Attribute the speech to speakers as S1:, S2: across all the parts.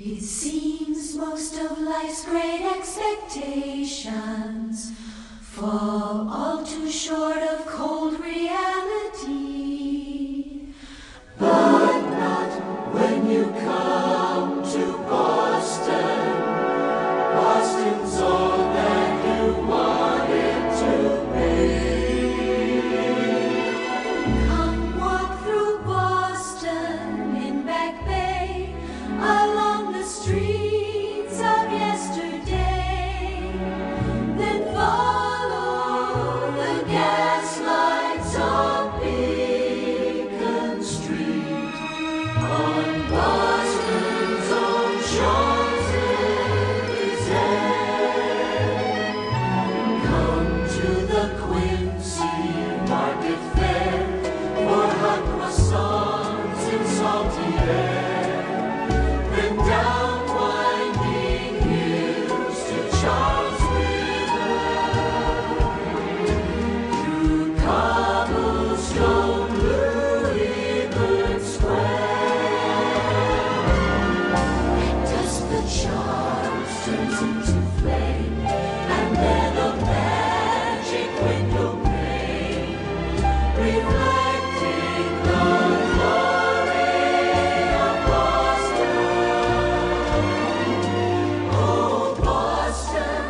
S1: It seems most of life's great expectations fall all too short of cold reality. But not when you come to Boston. Boston's all that you want it to be. Come walk through Boston in Back Bay, along the streets of yesterday. Then follow the gas lights on Beacon Street, on Boston's own Champs-Elysees. Come to the Quincy Market Fair for hot croissants and salty air. Then down winding hills to Charles River, through cobblestone Louisburg Square. Dust the Charles turns into flame, and there the magic window pane, reflecting the glory of Boston. Oh, Boston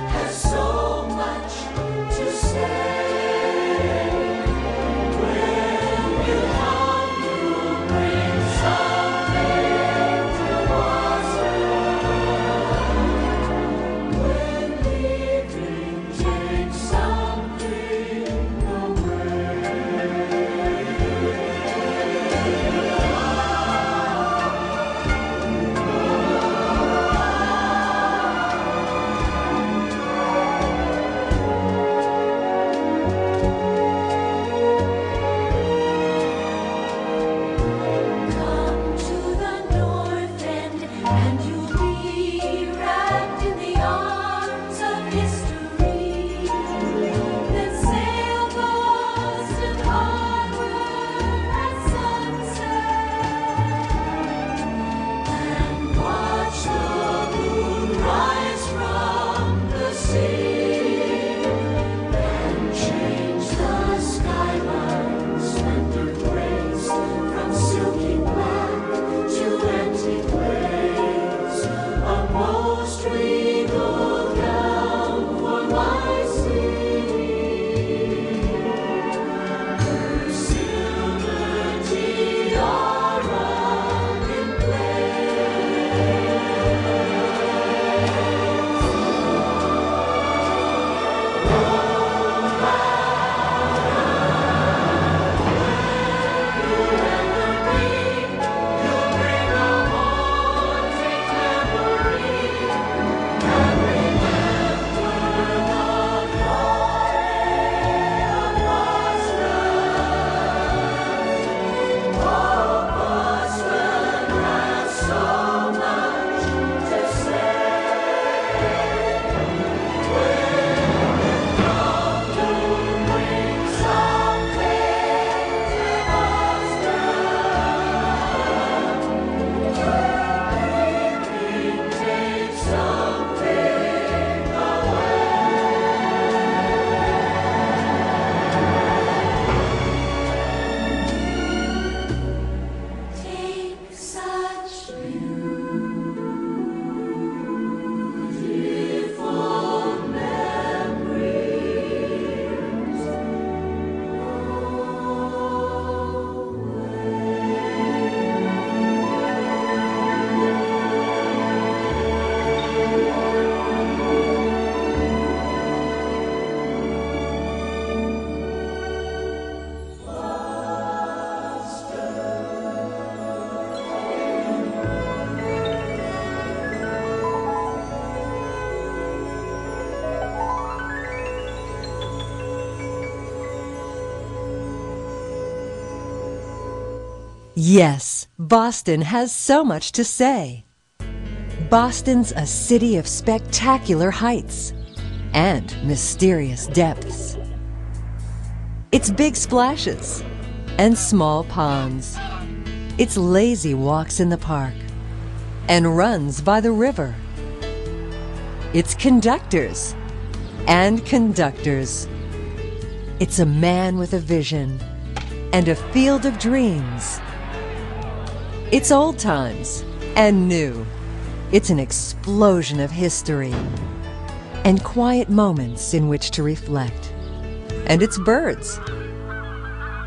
S1: has so much to say. When you come, you'll bring something to Boston. When leaving, take something away. Come to the North End, and you'll be wrapped in the arms of history. Then sail Boston Harbor at sunset, and watch the moon rise from the sea, and change the skyline's slender grace from silky black to antique glaze, a most regal gown for my city. Her silver tiara in Take such beautiful memories
S2: Yes, Boston has so much to say. Boston's a city of spectacular heights and mysterious depths. It's big splashes and small ponds. It's lazy walks in the park and runs by the river. It's conductors and conductors. It's a man with a vision and a field of dreams. It's old times and new. It's an explosion of history and quiet moments in which to reflect. And it's birds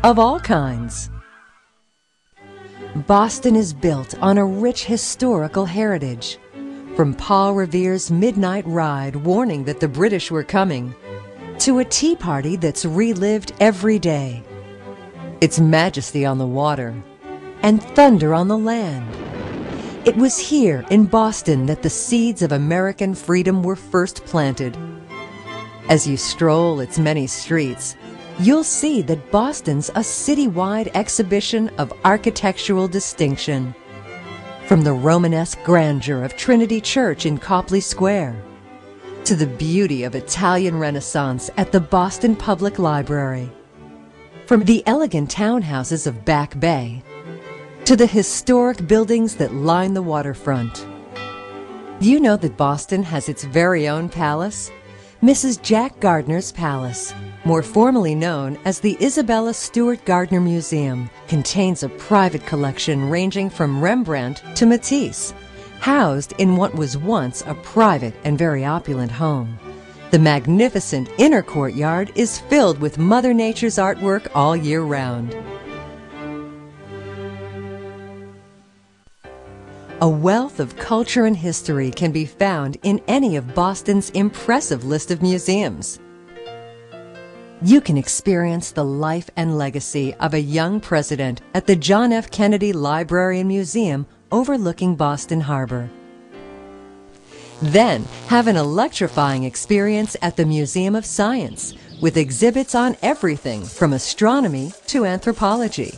S2: of all kinds. Boston is built on a rich historical heritage, from Paul Revere's midnight ride warning that the British were coming, to a tea party that's relived every day. It's majesty on the water and thunder on the land. It was here in Boston that the seeds of American freedom were first planted. As you stroll its many streets, you'll see that Boston's a citywide exhibition of architectural distinction. From the Romanesque grandeur of Trinity Church in Copley Square, to the beauty of Italian Renaissance at the Boston Public Library, from the elegant townhouses of Back Bay, to the historic buildings that line the waterfront. Do you know that Boston has its very own palace? Mrs. Jack Gardner's Palace, more formally known as the Isabella Stewart Gardner Museum, contains a private collection ranging from Rembrandt to Matisse, housed in what was once a private and very opulent home. The magnificent inner courtyard is filled with Mother Nature's artwork all year round. A wealth of culture and history can be found in any of Boston's impressive list of museums. You can experience the life and legacy of a young president at the John F. Kennedy Library and Museum overlooking Boston Harbor. Then have an electrifying experience at the Museum of Science with exhibits on everything from astronomy to anthropology.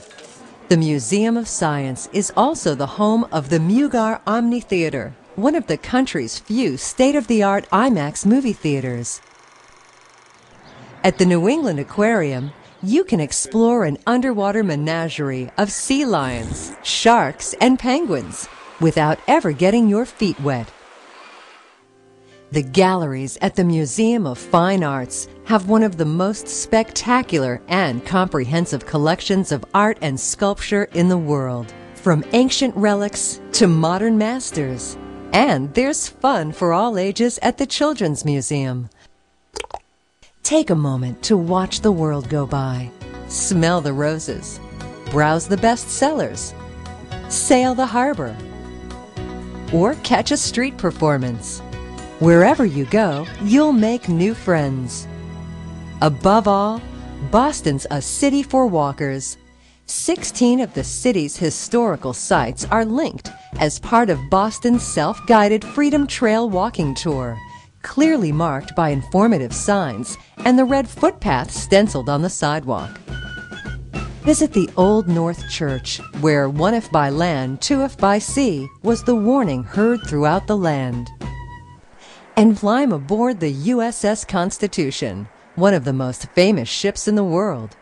S2: The Museum of Science is also the home of the Mugar Omni Theater, one of the country's few state-of-the-art IMAX movie theaters. At the New England Aquarium, you can explore an underwater menagerie of sea lions, sharks, and penguins without ever getting your feet wet. The galleries at the Museum of Fine Arts have one of the most spectacular and comprehensive collections of art and sculpture in the world, from ancient relics to modern masters. And there's fun for all ages at the Children's Museum. Take a moment to watch the world go by, smell the roses, browse the best sellers, sail the harbor, or catch a street performance. Wherever you go, you'll make new friends. Above all, Boston's a city for walkers. 16 of the city's historical sites are linked as part of Boston's self-guided Freedom Trail walking tour, clearly marked by informative signs and the red footpath stenciled on the sidewalk. Visit the Old North Church, where one if by land, two if by sea was the warning heard throughout the land. And climb aboard the USS Constitution, one of the most famous ships in the world.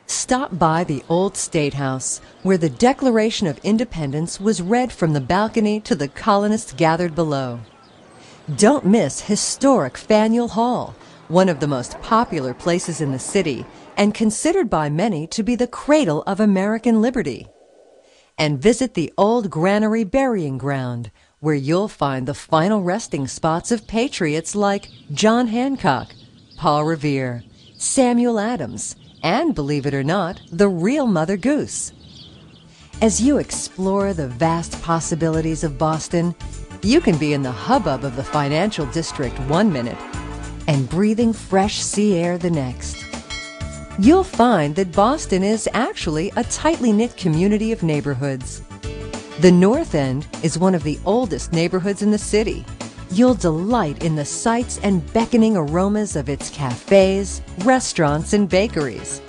S2: Stop by the Old State House, where the Declaration of Independence was read from the balcony to the colonists gathered below. Don't miss historic Faneuil Hall, one of the most popular places in the city and considered by many to be the cradle of American liberty. And visit the old Granary Burying Ground, where you'll find the final resting spots of patriots like John Hancock, Paul Revere, Samuel Adams, and, believe it or not, the real Mother Goose. As you explore the vast possibilities of Boston, you can be in the hubbub of the financial district one minute and breathing fresh sea air the next. You'll find that Boston is actually a tightly knit community of neighborhoods. The North End is one of the oldest neighborhoods in the city. You'll delight in the sights and beckoning aromas of its cafes, restaurants, and bakeries.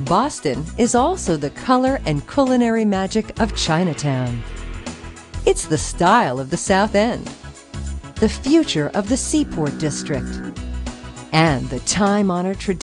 S2: Boston is also the color and culinary magic of Chinatown. It's the style of the South End, the future of the Seaport District, and the time-honored tradition